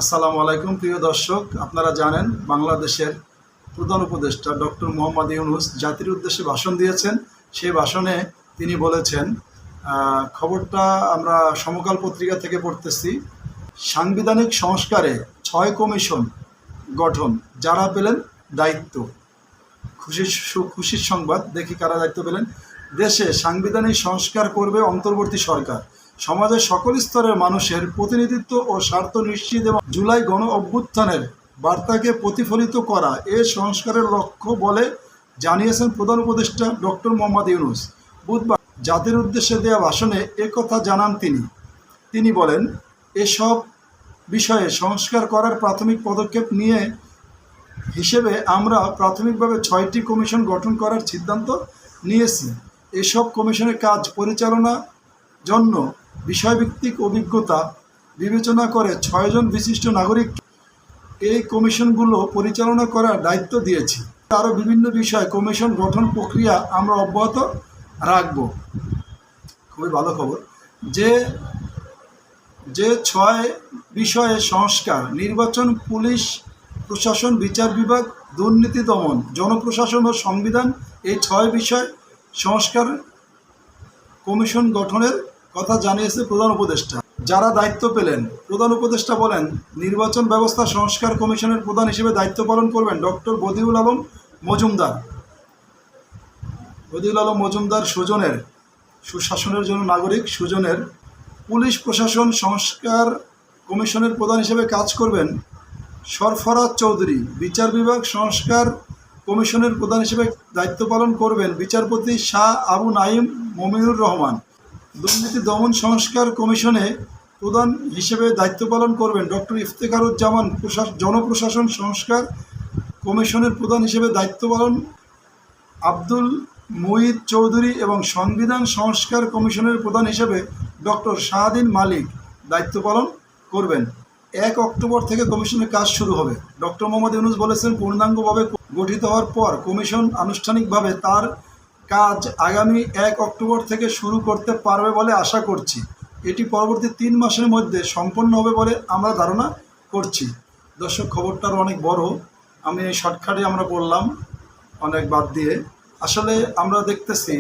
আসসালামু আলাইকুম প্রিয় দর্শক, আপনারা জানেন বাংলাদেশের প্রধান উপদেষ্টা ডক্টর মোহাম্মদ ইউনূস জাতির উদ্দেশ্যে ভাষণ দিয়েছেন। সেই ভাষণে তিনি বলেছেন, খবরটা আমরা সমকাল পত্রিকা থেকে পড়তেছি, সাংবিধানিক সংস্কারে ৬ কমিশন গঠন, যারা পেলেন দায়িত্ব। খুশির সংবাদ, দেখি কারা দায়িত্ব পেলেন। দেশে সাংবিধানিক সংস্কার করবে অন্তর্বর্তী সরকার। সমাজের সকল স্তরের মানুষের প্রতিনিধিত্ব ও স্বার্থ নিশ্চিত এবং জুলাই গণ অভ্যুত্থানের বার্তাকে প্রতিফলিত করা এ সংস্কারের লক্ষ্য বলে জানিয়েছেন প্রধান উপদেষ্টা ডক্টর মোহাম্মদ ইউনূস। বুধবার জাতির উদ্দেশ্যে দেওয়া ভাষণে একথা জানান তিনি বলেন, এসব বিষয়ে সংস্কার করার প্রাথমিক পদক্ষেপ নিয়ে হিসেবে আমরা প্রাথমিকভাবে ৬টি কমিশন গঠন করার সিদ্ধান্ত নিয়েছি। এসব কমিশনের কাজ পরিচালনার জন্য বিষয়ভিত্তিক অভিজ্ঞতা বিবেচনা করে ৬ জন বিশিষ্ট নাগরিক এই কমিশনগুলো পরিচালনা করার দায়িত্ব দিয়েছি। আরও বিভিন্ন বিষয়ে কমিশন গঠন প্রক্রিয়া আমরা অব্যাহত রাখব। খুবই ভালো খবর যে ৬ বিষয়ে সংস্কার: নির্বাচন, পুলিশ প্রশাসন, বিচার বিভাগ, দুর্নীতি দমন, জনপ্রশাসন ও সংবিধান, এই ৬ বিষয় সংস্কার কমিশন গঠনের কথা জানিয়েছে প্রধান উপদেষ্টা। যারা দায়িত্ব পেলেন, প্রধান উপদেষ্টা বলেন, নির্বাচন ব্যবস্থা সংস্কার কমিশনের প্রধান হিসেবে দায়িত্ব পালন করবেন ডক্টর বদিউল আলম মজুমদার সুজনের, সুশাসনের জন্য নাগরিক সুজনের। পুলিশ প্রশাসন সংস্কার কমিশনের প্রধান হিসেবে কাজ করবেন সরফরাজ চৌধুরী। বিচার বিভাগ সংস্কার কমিশনের প্রধান হিসেবে দায়িত্ব পালন করবেন বিচারপতি শাহ আবু নাঈম মমিনুর রহমান। দুর্নীতি দমন সংস্কার কমিশনে প্রধান হিসেবে দায়িত্ব পালন করবেন ডক্টর ইফতেখারুজ্জামান। জনপ্রশাসন সংস্কার কমিশনের প্রধান হিসেবে দায়িত্ব পালন আব্দুল মুঈদ চৌধুরী এবং সংবিধান সংস্কার কমিশনের প্রধান হিসেবে ডক্টর শাহদিন মালিক দায়িত্ব পালন করবেন। ১ অক্টোবর থেকে কমিশনের কাজ শুরু হবে। ডক্টর মোহাম্মদ ইউনূস বলেছেন, পূর্ণাঙ্গভাবে গঠিত হওয়ার পর কমিশন আনুষ্ঠানিকভাবে তার কাজ আগামী ১ অক্টোবর থেকে শুরু করতে পারবে বলে আশা করছি। এটি পরবর্তী ৩ মাসের মধ্যে সম্পন্ন হবে বলে আমরা ধারণা করছি। দর্শক, খবরটার অনেক বড়, আমি এই শর্টকাটে আমরা বললাম অনেক বাদ দিয়ে। আসলে আমরা দেখতেছি,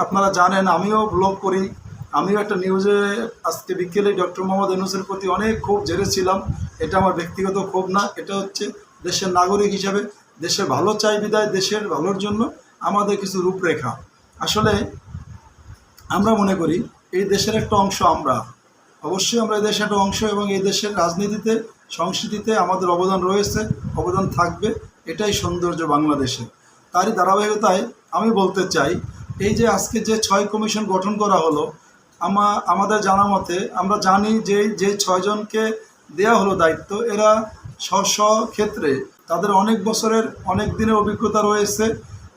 আপনারা জানেন আমিও ব্লগ করি, আমিও একটা নিউজে আজকে বিকেলে ডক্টর মোহাম্মদ ইউনূসের প্রতি অনেক ক্ষোভ ঝেড়েছিলাম। এটা আমার ব্যক্তিগত ক্ষোভ না, এটা হচ্ছে দেশের নাগরিক হিসাবে দেশের ভালো চাই বিদায় দেশের ভালোর জন্য আমাদের কিছু রূপরেখা। আসলে আমরা মনে করি এই দেশের একটা অংশ, অবশ্যই আমরা এই দেশের একটা অংশ এবং এই দেশের রাজনীতিতে সংস্কৃতিতে আমাদের অবদান রয়েছে, অবদান থাকবে। এটাই সৌন্দর্য বাংলাদেশে। তারই ধারাবাহিকতায় আমি বলতে চাই, এই যে আজকে যে ৬ কমিশন গঠন করা হলো, আমাদের জানা মতে আমরা জানি যে ৬ জনকে দেওয়া হলো দায়িত্ব, এরা স্ব ক্ষেত্রে তাদের অনেক বছরের অনেক দিনের অভিজ্ঞতা রয়েছে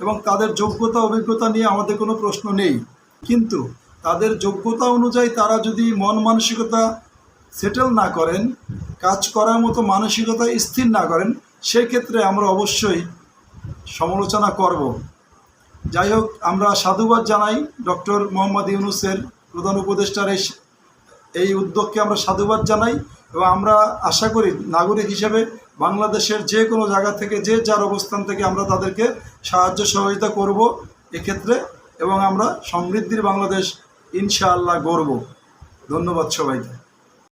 এবং তাদের যোগ্যতা অভিজ্ঞতা নিয়ে আমাদের কোনো প্রশ্ন নেই। কিন্তু তাদের যোগ্যতা অনুযায়ী তারা যদি মন মানসিকতা সেটেল না করেন, কাজ করার মতো মানসিকতা স্থির না করেন, সেক্ষেত্রে আমরা অবশ্যই সমালোচনা করব। যাই হোক, আমরা সাধুবাদ জানাই ডক্টর মোহাম্মদ ইউনূসের, প্রধান উপদেষ্টার এই উদ্যোগকে আমরা সাধুবাদ জানাই এবং আমরা আশা করি নাগরিক হিসেবে বাংলাদেশের যে কোনো জায়গা থেকে যে যার অবস্থান থেকে আমরা তাদেরকে সাহায্য সহযোগিতা করব এক্ষেত্রে, এবং আমরা সমৃদ্ধির বাংলাদেশ ইনশাআল্লাহ গড়ব। ধন্যবাদ সবাইকে।